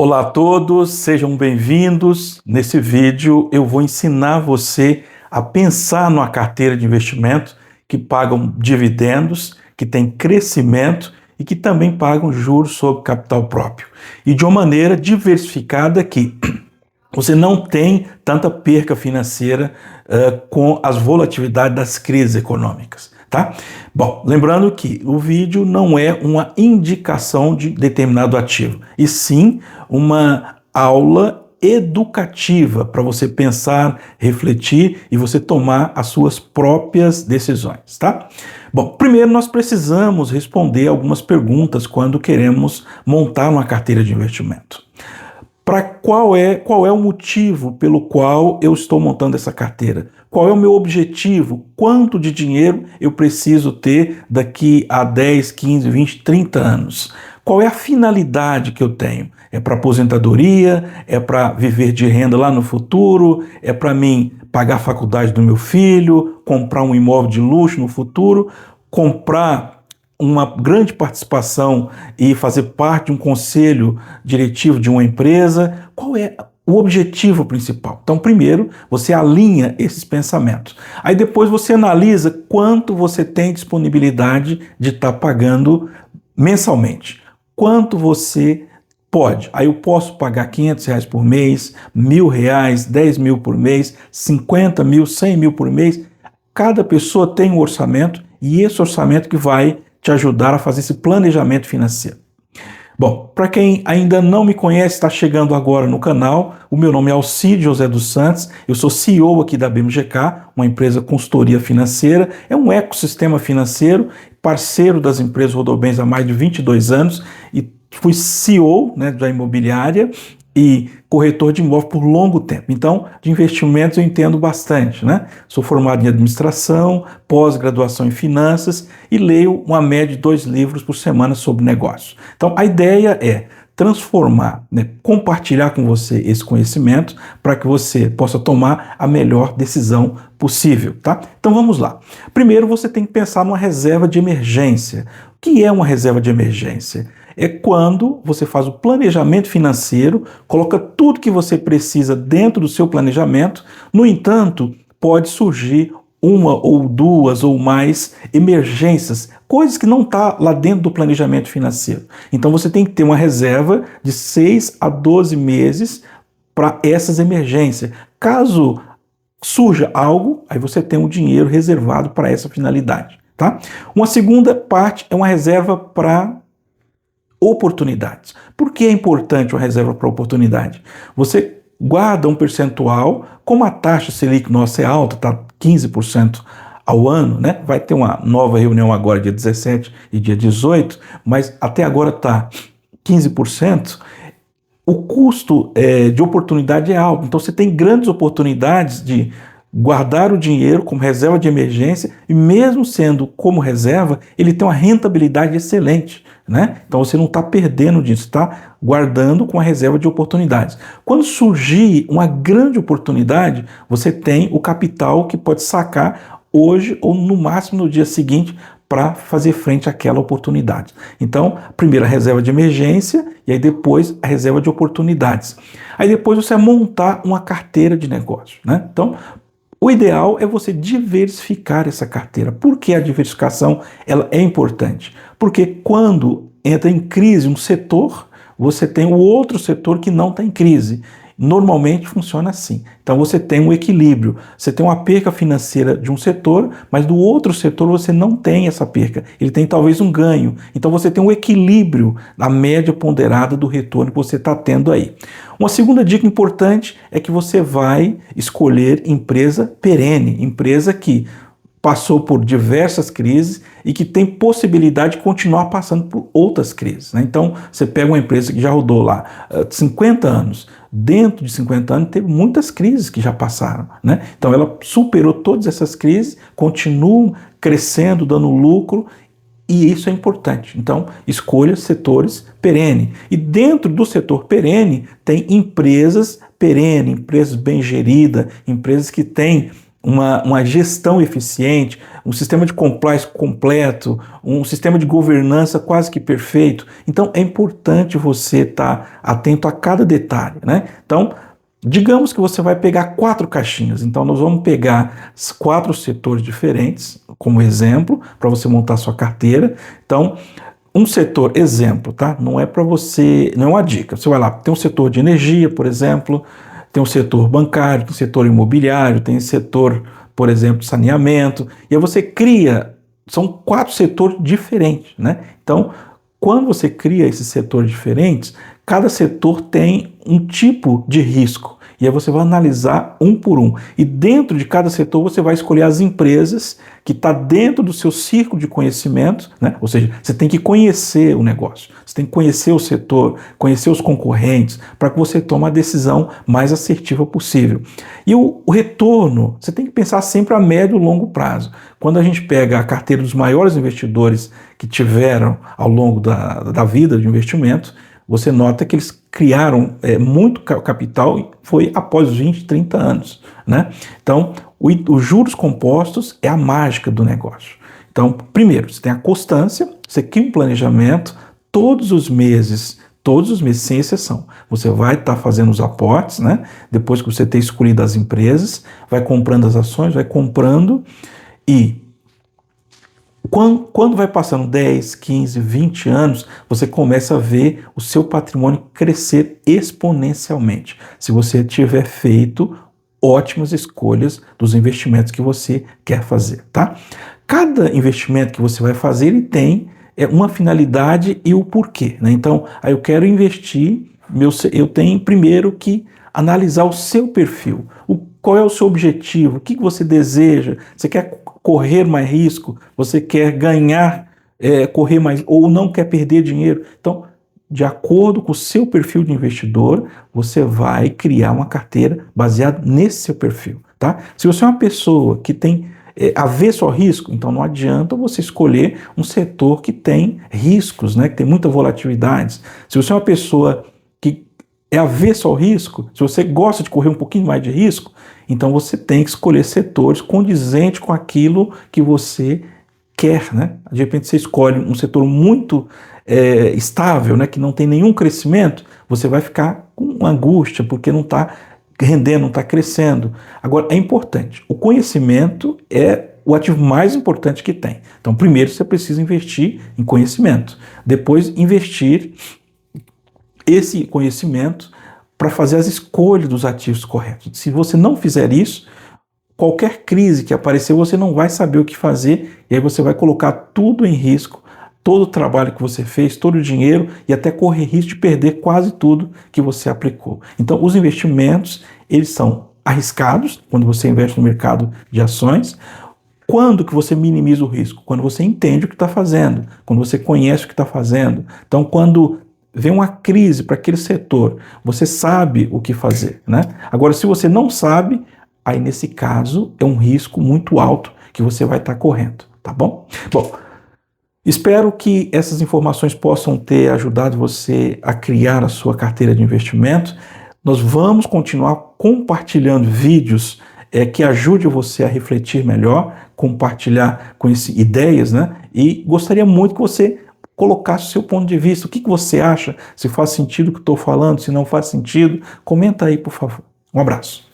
Olá a todos, sejam bem-vindos. Nesse vídeo eu vou ensinar você a pensar numa carteira de investimento que pagam dividendos, que tem crescimento e que também pagam juros sobre capital próprio. E de uma maneira diversificada que você não tem tanta perca financeira com as volatilidades das crises econômicas, tá? Bom, lembrando que o vídeo não é uma indicação de determinado ativo, e sim uma aula educativa para você pensar, refletir e você tomar as suas próprias decisões, tá? Bom, primeiro nós precisamos responder algumas perguntas quando queremos montar uma carteira de investimento. Qual é o motivo pelo qual eu estou montando essa carteira? Qual é o meu objetivo? Quanto de dinheiro eu preciso ter daqui a 10, 15, 20, 30 anos? Qual é a finalidade que eu tenho? É para aposentadoria? É para viver de renda lá no futuro? É para mim pagar a faculdade do meu filho? Comprar um imóvel de luxo no futuro? Comprar uma grande participação e fazer parte de um conselho diretivo de uma empresa? Qual é o objetivo principal? Então, primeiro, você alinha esses pensamentos. Aí depois você analisa quanto você tem disponibilidade de estar pagando mensalmente. Quanto você pode. Aí eu posso pagar R$500 por mês, R$1.000, 10 mil por mês, 50 mil, 100 mil por mês. Cada pessoa tem um orçamento e esse orçamento que vai te ajudar a fazer esse planejamento financeiro. Bom, para quem ainda não me conhece, está chegando agora no canal, o meu nome é Alcides José dos Santos, eu sou CEO aqui da BMGK, uma empresa consultoria financeira, é um ecossistema financeiro, parceiro das empresas Rodobens há mais de 22 anos e fui CEO, da imobiliária e corretor de imóvel por longo tempo. Então, de investimentos eu entendo bastante, Sou formado em administração, pós-graduação em finanças e leio uma média de 2 livros por semana sobre negócios. Então, a ideia é transformar, compartilhar com você esse conhecimento para que você possa tomar a melhor decisão possível, tá? Então, vamos lá. Primeiro, você tem que pensar numa reserva de emergência. O que é uma reserva de emergência? É quando você faz o planejamento financeiro, coloca tudo que você precisa dentro do seu planejamento, no entanto, pode surgir uma ou duas ou mais emergências, coisas que não estão lá dentro do planejamento financeiro. Então você tem que ter uma reserva de 6 a 12 meses para essas emergências. Caso surja algo, aí você tem um dinheiro reservado para essa finalidade, tá? Uma segunda parte é uma reserva para oportunidades. Por que é importante uma reserva para oportunidade? Você guarda um percentual, como a taxa Selic nossa é alta, está 15% ao ano, Vai ter uma nova reunião agora, dia 17 e dia 18, mas até agora está 15%. O custo de oportunidade é alto, então você tem grandes oportunidades de guardar o dinheiro como reserva de emergência e mesmo sendo como reserva, ele tem uma rentabilidade excelente, Então você não está perdendo dinheiro, você está guardando com a reserva de oportunidades. Quando surgir uma grande oportunidade, você tem o capital que pode sacar hoje ou no máximo no dia seguinte para fazer frente àquela oportunidade. Então, primeiro a reserva de emergência e aí depois a reserva de oportunidades. Aí depois você vai montar uma carteira de negócio, Então, o ideal é você diversificar essa carteira. Por que a diversificação ela é importante? Porque quando entra em crise um setor, você tem o outro setor que não está em crise. Normalmente funciona assim. Então você tem um equilíbrio. Você tem uma perca financeira de um setor, mas do outro setor você não tem essa perca. Ele tem talvez um ganho. Então você tem um equilíbrio na média ponderada do retorno que você está tendo aí. Uma segunda dica importante é que você vai escolher empresa perene, empresa que passou por diversas crises e que tem possibilidade de continuar passando por outras crises, Então, você pega uma empresa que já rodou lá 50 anos, dentro de 50 anos teve muitas crises que já passaram, Então, ela superou todas essas crises, continua crescendo, dando lucro, e isso é importante. Então, escolha setores perene. E dentro do setor perene, tem empresas perene, empresas bem geridas, empresas que têm uma gestão eficiente, um sistema de compliance completo, um sistema de governança quase que perfeito. Então é importante você estar atento a cada detalhe, né? Então, digamos que você vai pegar 4 caixinhas. Então nós vamos pegar 4 setores diferentes como exemplo para você montar sua carteira. Então, um setor, exemplo, tá? Não é para você, não é uma dica. Você vai lá, tem um setor de energia, por exemplo, tem um setor bancário, tem um setor imobiliário, tem setor, por exemplo, de saneamento, e aí você cria, são 4 setores diferentes, né? Então, quando você cria esses setores diferentes, cada setor tem um tipo de risco. E aí você vai analisar um por um. E dentro de cada setor você vai escolher as empresas que estão dentro do seu círculo de conhecimento, né? Ou seja, você tem que conhecer o negócio, você tem que conhecer o setor, conhecer os concorrentes, para que você tome a decisão mais assertiva possível. E o retorno, você tem que pensar sempre a médio e longo prazo. Quando a gente pega a carteira dos maiores investidores que tiveram ao longo da vida de investimento, você nota que eles criaram muito capital, foi após 20, 30 anos, né? Então, os juros compostos é a mágica do negócio. Então, primeiro, você tem a constância, você cria um planejamento, todos os meses, sem exceção, você vai estar fazendo os aportes, né? Depois que você ter escolhido as empresas, vai comprando as ações, vai comprando e quando vai passando 10, 15, 20 anos, você começa a ver o seu patrimônio crescer exponencialmente. Se você tiver feito ótimas escolhas dos investimentos que você quer fazer, tá? Cada investimento que você vai fazer, ele tem uma finalidade e o porquê, né? Então, aí eu quero investir, eu tenho primeiro que analisar o seu perfil, qual é o seu objetivo, o que você deseja, você quer correr mais risco, você quer ganhar, correr mais, ou não quer perder dinheiro. Então, de acordo com o seu perfil de investidor, você vai criar uma carteira baseada nesse seu perfil, tá? Se você é uma pessoa que tem avesso ao risco, então não adianta você escolher um setor que tem riscos, né, que tem muita volatilidade. Se você é uma pessoa que é avesso ao risco, se você gosta de correr um pouquinho mais de risco, então você tem que escolher setores condizentes com aquilo que você quer, né? De repente você escolhe um setor muito estável, né, que não tem nenhum crescimento, você vai ficar com angústia porque não está rendendo, não está crescendo. Agora, é importante, o conhecimento é o ativo mais importante que tem. Então, primeiro você precisa investir em conhecimento, depois investir esse conhecimento para fazer as escolhas dos ativos corretos. Se você não fizer isso, qualquer crise que aparecer, você não vai saber o que fazer e aí você vai colocar tudo em risco, todo o trabalho que você fez, todo o dinheiro e até correr risco de perder quase tudo que você aplicou. Então, os investimentos, eles são arriscados quando você investe no mercado de ações. Quando que você minimiza o risco? Quando você entende o que está fazendo, quando você conhece o que está fazendo. Então, quando vem uma crise para aquele setor, você sabe o que fazer, né? Agora, se você não sabe, aí nesse caso é um risco muito alto que você vai estar correndo, tá bom? Bom, espero que essas informações possam ter ajudado você a criar a sua carteira de investimento. Nós vamos continuar compartilhando vídeos que ajudem você a refletir melhor, compartilhar com ideias, né? E gostaria muito que você colocasse o seu ponto de vista. O que você acha? Se faz sentido o que estou falando, se não faz sentido, comenta aí, por favor. Um abraço.